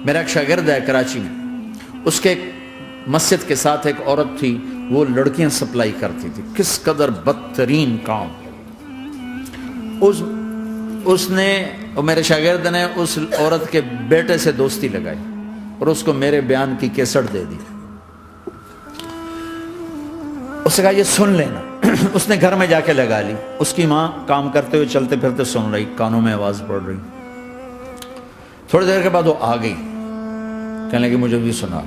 میرا ایک شاگرد ہے کراچی میں، اس کے مسجد کے ساتھ ایک عورت تھی، وہ لڑکیاں سپلائی کرتی تھی، کس قدر بدترین کام۔ اس نے، میرے شاگرد نے اس عورت کے بیٹے سے دوستی لگائی اور اس کو میرے بیان کی کیسٹ دے دی۔ اس نے کہا یہ سن لینا۔ اس نے گھر میں جا کے لگا لی، اس کی ماں کام کرتے ہوئے چلتے پھرتے سن رہی، کانوں میں آواز پڑ رہی۔ تھوڑی دیر کے بعد وہ آ گئی، کہنے لگی مجھے بھی سنا،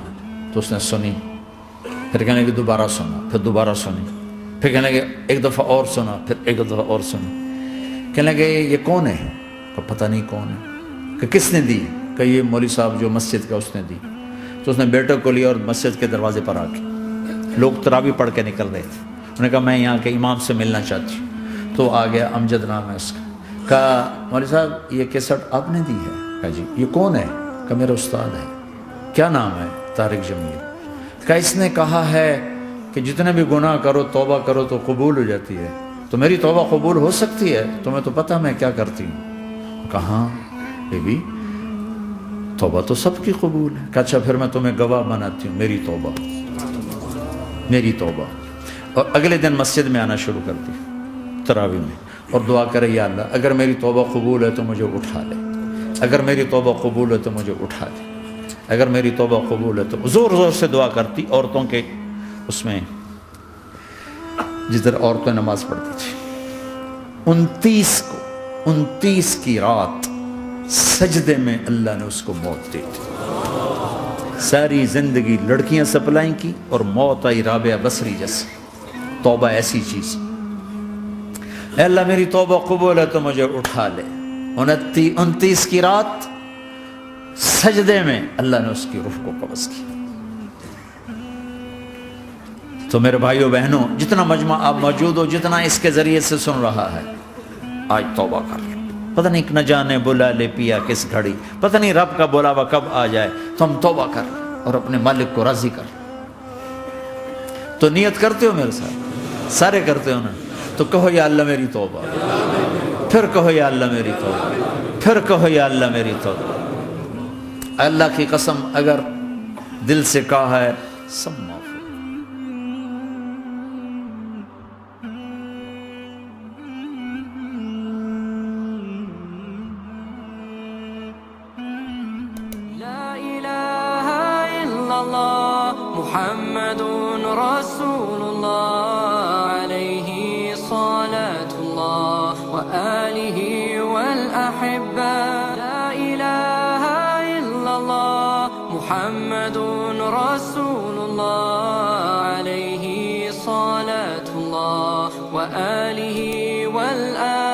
تو اس نے سنی، پھر کہنے لگی دوبارہ سنا، پھر دوبارہ سنی، پھر کہنے لگی ایک دفعہ اور سنا، پھر ایک دفعہ اور سنی۔ کہنے لگے یہ کون ہے؟ کہ پتہ نہیں کون ہے۔ کہ کس نے دی؟ کہ یہ مولوی صاحب جو مسجد کا، اس نے دی۔ تو اس نے بیٹے کو لیا اور مسجد کے دروازے پر آ کے، لوگ تراویح پڑھ کے نکل رہے تھے، انہوں نے کہا میں یہاں کے امام سے ملنا چاہتی ہوں۔ تو آ گیا، امجد نام ہے اس کا۔ کہا مولوی صاحب یہ کیسٹ آپ نے دی ہے؟ کہا جی۔ یہ کون ہے؟ کہ میرا استاد ہے۔ کیا نام ہے؟ طارق جمیل۔ کہا اس نے کہا ہے کہ جتنے بھی گناہ کرو توبہ کرو تو قبول ہو جاتی ہے، تو میری توبہ قبول ہو سکتی ہے؟ تمہیں تو پتہ میں کیا کرتی ہوں۔ کہاں بی بی توبہ تو سب کی قبول ہے۔ کہا اچھا پھر میں تمہیں گواہ بناتی ہوں، میری توبہ، میری توبہ۔ اور اگلے دن مسجد میں آنا شروع کر دی تراویح میں، اور دعا کرے یا اللہ اگر میری توبہ قبول ہے تو مجھے اٹھا لے، اگر میری توبہ قبول ہے تو مجھے اٹھا لے، اگر میری توبہ قبول ہے تو۔ زور زور سے دعا کرتی عورتوں کے اس میں، جدھر عورتیں نماز پڑھتی تھی۔ 29 کی رات سجدے میں اللہ نے اس کو موت دے دی۔ ساری زندگی لڑکیاں سپلائی کی اور موت آئی رابعہ بصری جیسے۔ توبہ ایسی چیز، اے اللہ میری توبہ قبول ہے تو مجھے اٹھا لے۔ 29 کی رات سجدے میں اللہ نے اس کی روح کو قبض کیا۔ تو میرے بھائیوں بہنوں، جتنا مجمع آپ موجود ہو، جتنا اس کے ذریعے سے سن رہا ہے، آج توبہ کر لو۔ پتہ نہیں نہ جانے بلا لے پیا کس گھڑی، پتہ نہیں رب کا بلاوا کب آ جائے، تو ہم توبہ کر اور اپنے مالک کو راضی کر۔ تو نیت کرتے ہو میرے ساتھ؟ سارے کرتے ہو نا؟ تو کہو یا اللہ میری توبہ، پھر کہو یا اللہ میری توبہ، پھر کہو یا اللہ میری توبہ۔ اللہ کی قسم اگر دل سے کہا ہے سب معاف۔ محمد رسول الله عليه صلاة الله وآله والأحبة لا إله إلا الله محمد رسول الله عليه صلاة الله وآله والأحبة